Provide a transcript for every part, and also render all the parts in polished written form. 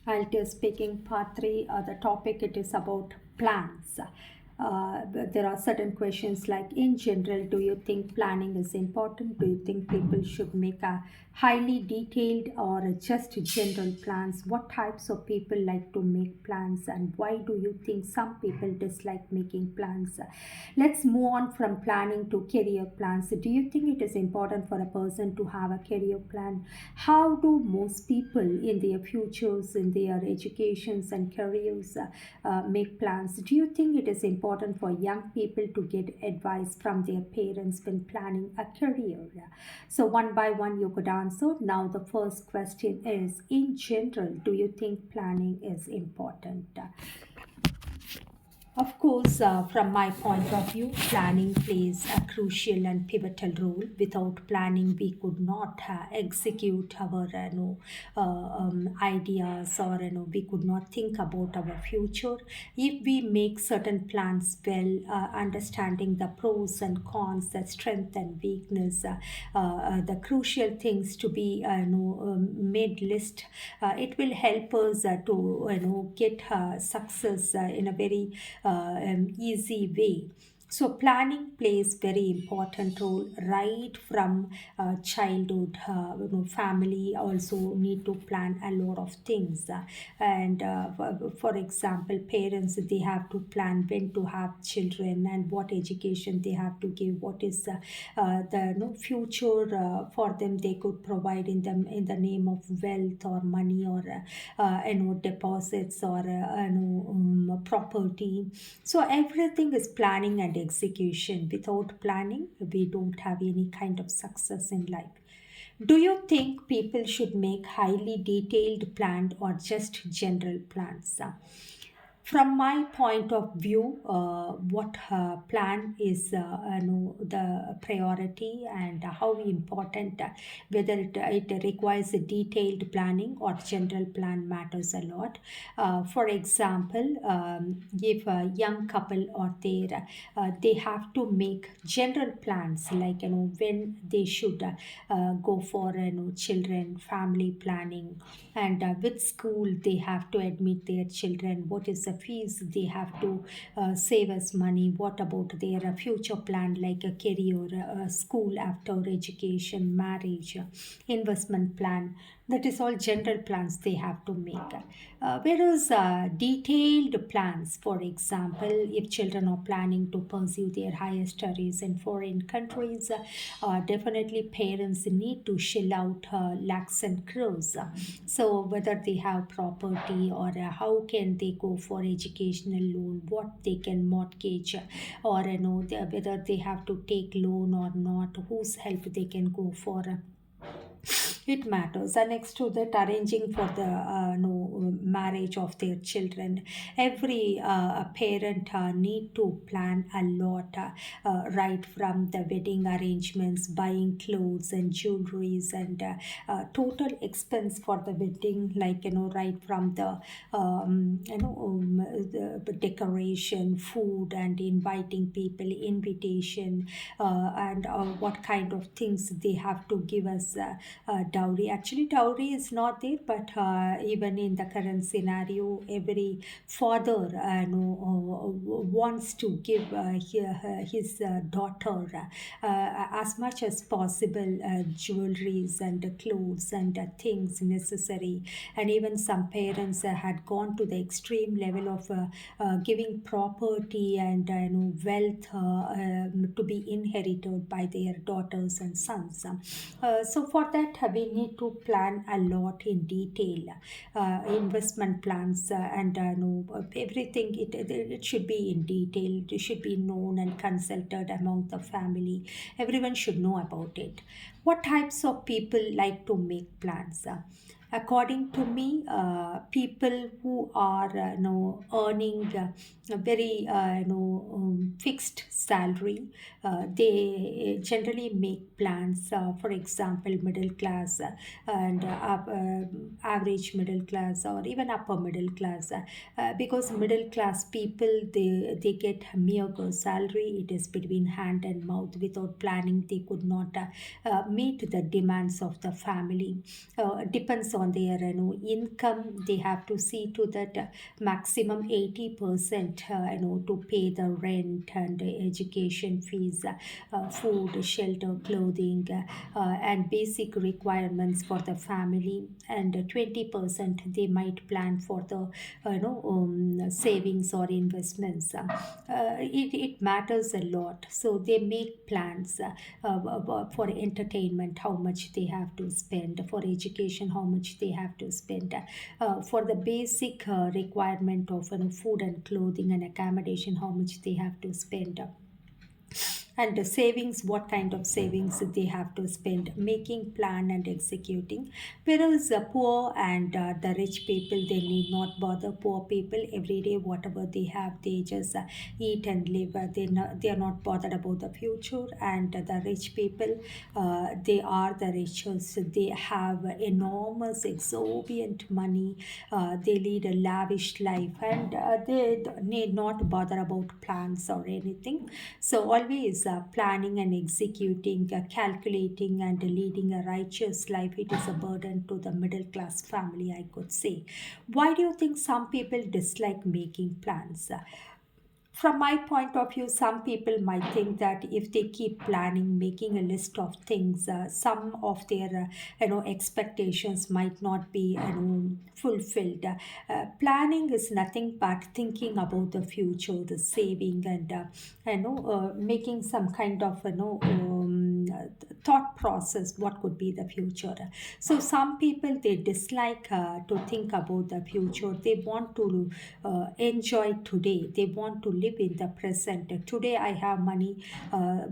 I'll be speaking part three. The topic it is about plans. There are certain questions like, in general, do you think planning is important? Do you think people should make a highly detailed or just general plans? What types of people like to make plans, and why do you think some people dislike making plans? Let's move on from planning to career plans. Do you think it is important for a person to have a career plan? How do most people in their futures, in their educations and careers, make plans? Do you think it is important for young people to get advice from their parents when planning a career? So, one by one, you could answer. Now, the first question is, in general, do you think planning is important? Of course, from my point of view, planning plays a crucial and pivotal role. Without planning, we could not execute our ideas, or we could not think about our future. If we make certain plans well, understanding the pros and cons, the strength and weakness, the crucial things to be made list, it will help us to get success in a very easy way. So planning plays very important role right from childhood. Family also need to plan a lot of things, and for example, parents they have to plan when to have children and what education they have to give. What is the future for them they could provide in them in the name of wealth or money, or deposits, or property. So everything is planning and execution. Without planning, we don't have any kind of success in life. Do you think people should make highly detailed planned or just general plans? From my point of view, what plan is the priority, and how important, whether it requires a detailed planning or general plan matters a lot. For example, if a young couple are there, they have to make general plans, like when they should go for children family planning, and which school they have to admit their children, what is the fees they have to save as money, what about their future plan like a career, school after education, marriage, investment plan. That is all general plans they have to make. Whereas detailed plans, for example, if children are planning to pursue their higher studies in foreign countries, definitely parents need to shell out lakhs and crores. So whether they have property, or how can they go for educational loan, what they can mortgage, or whether they have to take loan or not, whose help they can go for. It matters. And next to that, arranging for the no marriage of their children, every parent need to plan a lot, right from the wedding arrangements, buying clothes and jewelries, and total expense for the wedding, like right from the the decoration, food, and inviting people, invitation, and what kind of things they have to give us dowry. Actually, dowry is not there, but even in the current scenario, every father wants to give his daughter as much as possible jewelries and clothes and things necessary. And even some parents had gone to the extreme level of giving property and wealth to be inherited by their daughters and sons. So for that, we need to plan a lot in detail, investment plans, and everything. It should be in detail. It should be known and consulted among the family. Everyone should know about it. What types of people like to make plans? According to me, people who are earning a very fixed salary, they generally make plans. For example, middle class, and average middle class, or even upper middle class, because middle class people, they get mere salary. It is between hand and mouth. Without planning, they could not meet the demands of the family. Depends on their income. They have to see to that maximum 80% to pay the rent and education fees, food, shelter, clothing, and basic requirements for the family. And 20% they might plan for the savings or investments. It matters a lot, so they make plans for entertainment, how much they have to spend, for education, how much they have to spend, for the basic requirement of food and clothing and accommodation, how much they have to spend, and the savings, what kind of savings they have to spend, making plan and executing. Whereas poor and the rich people, they need not bother. Poor people, every day whatever they have, they just eat and live. They are not bothered about the future. And the rich people, they are the richest. They have enormous exorbitant money. They lead a lavish life, and they need not bother about plans or anything. So always planning and executing, calculating and leading a righteous life, it is a burden to the middle class family, I could say. Why do you think some people dislike making plans? From my point of view, some people might think that if they keep planning, making a list of things, some of their expectations might not be fulfilled. Planning is nothing but thinking about the future, the saving, and making some kind of thought process. What could be the future? So some people, they dislike to think about the future. They want to enjoy today. They want to live in the present. Today I have money,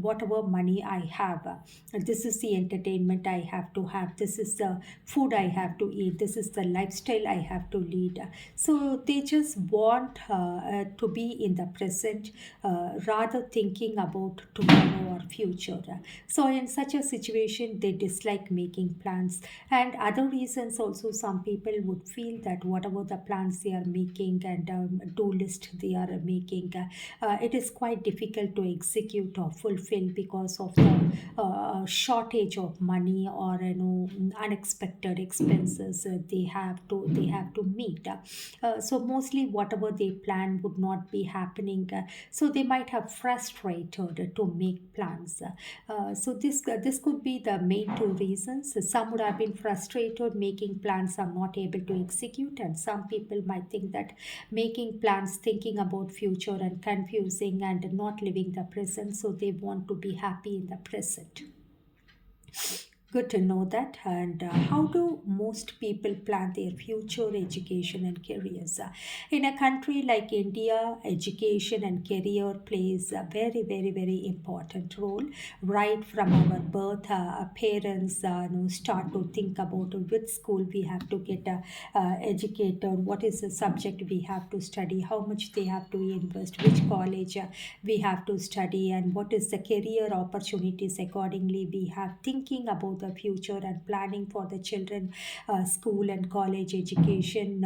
whatever money I have, this is the entertainment I have to have, this is the food I have to eat, this is the lifestyle I have to lead. So they just want to be in the present, rather thinking about tomorrow or future. So in such a situation, they dislike making plans. And other reasons also, some people would feel that whatever the plans they are making and do list they are making, it is quite difficult to execute or fulfill because of the shortage of money, or unexpected expenses they have to meet. So mostly whatever they plan would not be happening. So they might have frustrated to make plans. So this could be the main two reasons. Some would have been frustrated making plans, are not able to execute, and some people might think that making plans, thinking about future and confusing and not living the present, so they want to be happy in the present. Good to know that. And how do most people plan their future education and careers? In a country like India, education and career plays a very, very, very important role. Right from our birth, our parents start to think about which school we have to get educated, what is the subject we have to study, how much they have to invest, which college we have to study, and what is the career opportunities. Accordingly, we have thinking about the future and planning for the children, school and college education.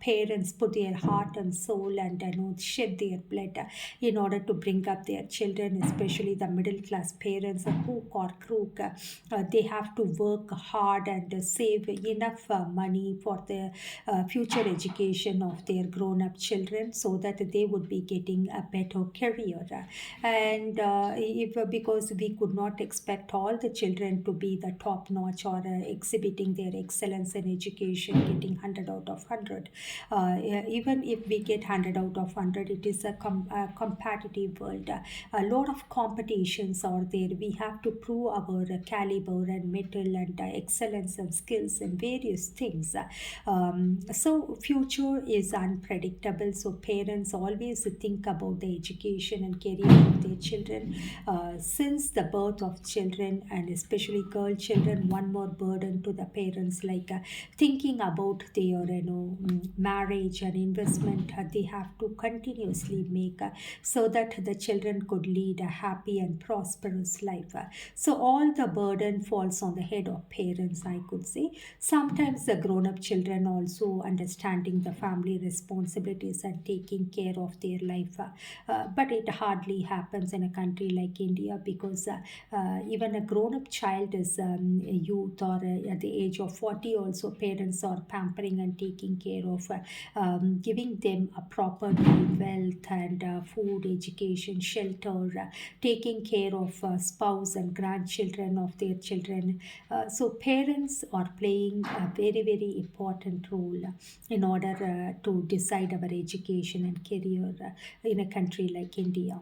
Parents put their heart and soul and shed their blood in order to bring up their children, especially the middle class parents, hook or crook. They have to work hard and save enough money for the future education of their grown up children, so that they would be getting a better career. And if because we could not expect all the children to be the top notch, or exhibiting their excellence in education, getting 100 out of 100. Even if we get 100 out of 100, it is a competitive world. A lot of competitions are there. We have to prove our caliber and mettle and excellence and skills in various things. So future is unpredictable, so parents always think about the education and career of their children since the birth of children, and especially girl children. One more burden to the parents, like thinking about their marriage and investment they have to continuously make, so that the children could lead a happy and prosperous life. So all the burden falls on the head of parents, I could say. Sometimes the grown up children also understanding the family responsibilities and taking care of their life, but it hardly happens in a country like India, because even a grown up child is youth, or at the age of 40 also, parents are pampering and taking care of, giving them a proper wealth and food, education, shelter, taking care of spouse and grandchildren of their children. So parents are playing a very, very important role in order to decide our education and career in a country like India.